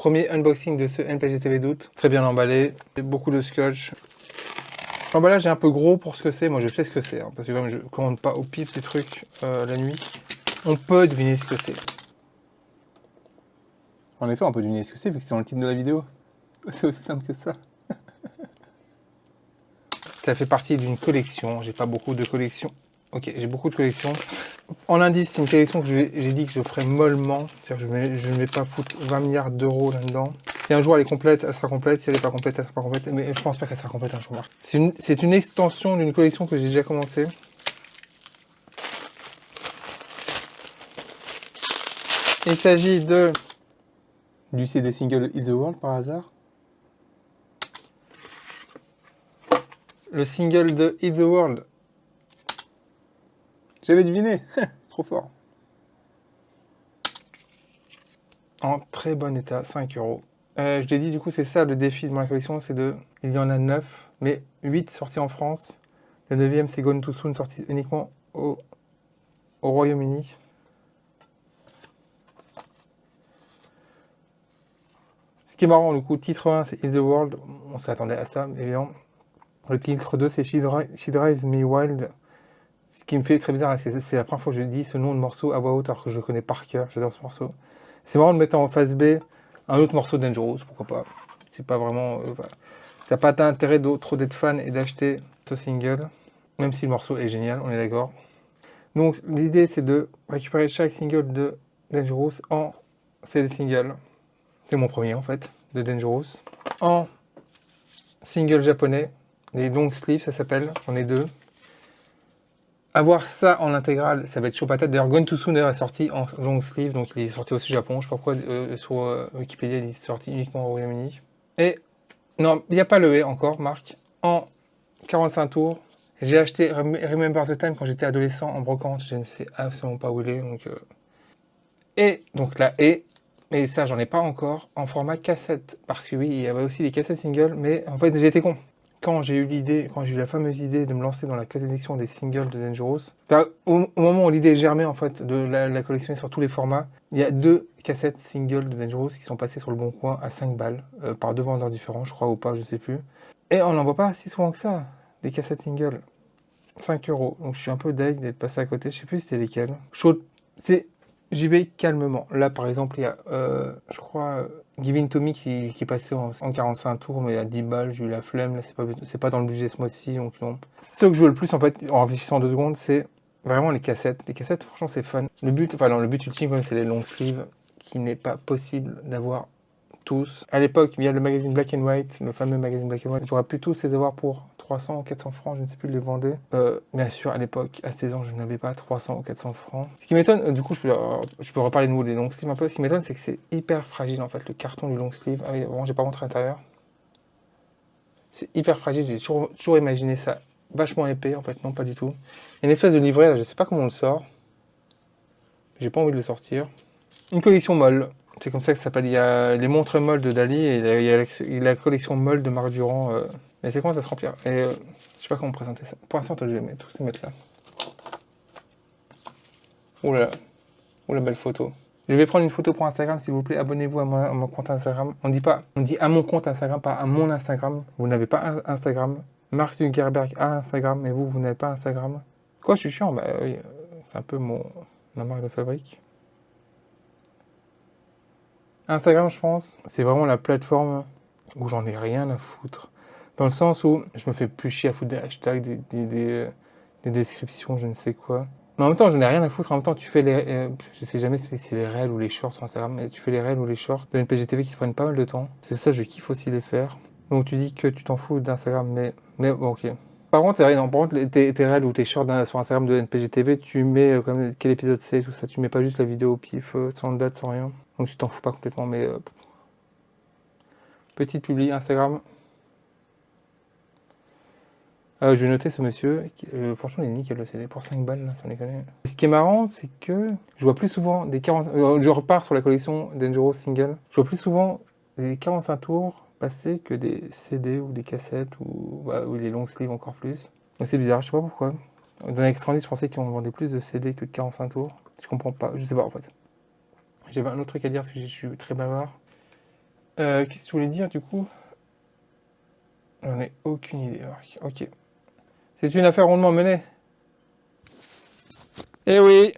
Premier unboxing de ce NPGTV d'août. Très bien emballé, beaucoup de scotch. L'emballage est un peu gros pour ce que c'est, moi je sais ce que c'est, hein, parce que comme je commande pas au pif ces trucs la nuit, on peut deviner ce que c'est. En effet, on peut deviner ce que c'est vu que c'est dans le titre de la vidéo. C'est aussi simple que ça. Ça fait partie d'une collection, j'ai pas beaucoup de collections. Ok, j'ai beaucoup de collections. En indice, c'est une collection que j'ai dit que je ferais mollement. C'est-à-dire que je ne vais pas foutre 20 milliards d'euros là-dedans. Si un jour elle est complète, elle sera complète. Si elle n'est pas complète, elle sera pas complète. Mais je pense pas qu'elle sera complète un jour. C'est une extension d'une collection que j'ai déjà commencé. Il s'agit du CD single Hit the World par hasard. Le single de Hit the World. J'avais deviné. Trop fort. En très bon état, 5 euros. Je l'ai dit, du coup, c'est ça le défi de ma collection, c'est de... Il y en a 9, mais 8 sortis en France. Le 9e, c'est Gone Too Soon, sorti uniquement au Royaume-Uni. Ce qui est marrant, du coup, titre 1, c'est Hit the World. On s'attendait à ça, évidemment. Le titre 2, c'est She Drives Me Wild. Ce qui me fait très bizarre, c'est la première fois que je dis ce nom de morceau à voix haute, alors que je le connais par cœur. J'adore ce morceau. C'est marrant de mettre en face B un autre morceau de Dangerous, pourquoi pas. C'est pas vraiment... voilà. Ça n'a pas d'intérêt trop d'être fan et d'acheter ce single, même si le morceau est génial, on est d'accord. Donc l'idée c'est de récupérer chaque single de Dangerous en CD single. C'est mon premier en fait, de Dangerous. En single japonais, les long sleeves ça s'appelle, j'en ai 2. Avoir ça en intégrale, ça va être chaud patate. D'ailleurs, Gone Too Soon est sorti en long sleeve, donc il est sorti aussi au Japon. Je sais pas pourquoi sur Wikipédia il est sorti uniquement au Royaume-Uni. Et non, il n'y a pas le E encore, Marc. En 45 tours, j'ai acheté Remember the Time quand j'étais adolescent en brocante. Je ne sais absolument pas où il est. Et donc là, mais ça, j'en ai pas encore en format cassette. Parce que oui, il y avait aussi des cassettes singles, mais en fait, j'ai été con. Quand j'ai eu la fameuse idée de me lancer dans la collection des singles de Dangerous, au moment où l'idée germait en fait de la collection sur tous les formats, il y a 2 cassettes singles de Dangerous qui sont passées sur le bon coin à 5 balles, par 2 vendeurs différents, je crois, ou pas, je sais plus. Et on n'en voit pas si souvent que ça, des cassettes singles. 5 euros. Donc je suis un peu deg d'être passé à côté, je sais plus c'était lesquels. J'y vais calmement. Là, par exemple, il y a, je crois, Give In To Me qui est passé en 45 tours, mais à 10 balles, j'ai eu la flemme. Là, c'est pas dans le budget ce mois-ci, donc non. Ce que je veux le plus, en fait, en réfléchissant 2 secondes, c'est vraiment les cassettes. Les cassettes, franchement, c'est fun. Le but ultime, c'est les long sleeves, qui n'est pas possible d'avoir tous. À l'époque, via le magazine Black and White, le fameux magazine Black and White, j'aurais pu tous les avoir pour 300 ou 400 francs, je ne sais plus, les vendais. Bien sûr, à l'époque, à 16 ans, je n'avais pas 300 ou 400 francs. Ce qui m'étonne, du coup, je peux reparler de nouveau des long sleeves un peu. Ce qui m'étonne, c'est que c'est hyper fragile, en fait, le carton du long sleeve. Ah oui, bon, j'ai pas montré l'intérieur. C'est hyper fragile, j'ai toujours imaginé ça vachement épais, en fait, non, pas du tout. Il y a une espèce de livret, là, je sais pas comment on le sort. J'ai pas envie de le sortir. Une collection molle. C'est comme ça que ça s'appelle. Il y a les montres molles de Dali et il y a la collection molle de Marc Durand. Mais c'est comment ça se remplir. Et je sais pas comment présenter ça. Pour l'instant, je vais tous les mettre là. Oh là, oh la belle photo. Je vais prendre une photo pour Instagram, s'il vous plaît. Abonnez-vous à mon compte Instagram. On dit à mon compte Instagram, pas à mon Instagram. Vous n'avez pas Instagram. Mark Zuckerberg a Instagram, mais vous n'avez pas Instagram. Quoi, je suis chiant? Bah oui, c'est un peu ma marque de fabrique. Instagram, je pense, c'est vraiment la plateforme où j'en ai rien à foutre. Dans le sens où je me fais plus chier à foutre des hashtags, des descriptions, je ne sais quoi. Mais en même temps, je n'ai rien à foutre. En même temps, tu fais je sais jamais si c'est les reels ou les shorts sur Instagram, mais tu fais les reels ou les shorts de NPGTV qui prennent pas mal de temps. C'est ça, je kiffe aussi les faire. Donc tu dis que tu t'en fous d'Instagram, mais bon, ok. Par contre, c'est vrai, non, par contre, tes reels ou tes shorts sur Instagram de NPGTV, tu mets comme quel épisode c'est, tout ça. Tu mets pas juste la vidéo au pif, sans date, sans rien. Donc tu t'en fous pas complètement, mais petite publi Instagram. Je vais noter ce monsieur. Franchement, il est nickel le CD. Pour 5 balles, là, ça déconne. Ce qui est marrant, c'est que je vois plus souvent des 40... je repars sur la collection Dangerous Single. Je vois plus souvent des 45 tours passer que des CD ou des cassettes ou les long sleeves encore plus. Donc c'est bizarre, je sais pas pourquoi. Dans les années 90, je pensais qu'on vendait plus de CD que de 45 tours. Je comprends pas, je sais pas en fait. J'avais un autre truc à dire parce que je suis très bavard. Qu'est-ce que tu voulais dire du coup? J'en ai aucune idée, Marc. Ok. C'est une affaire rondement menée. Eh oui!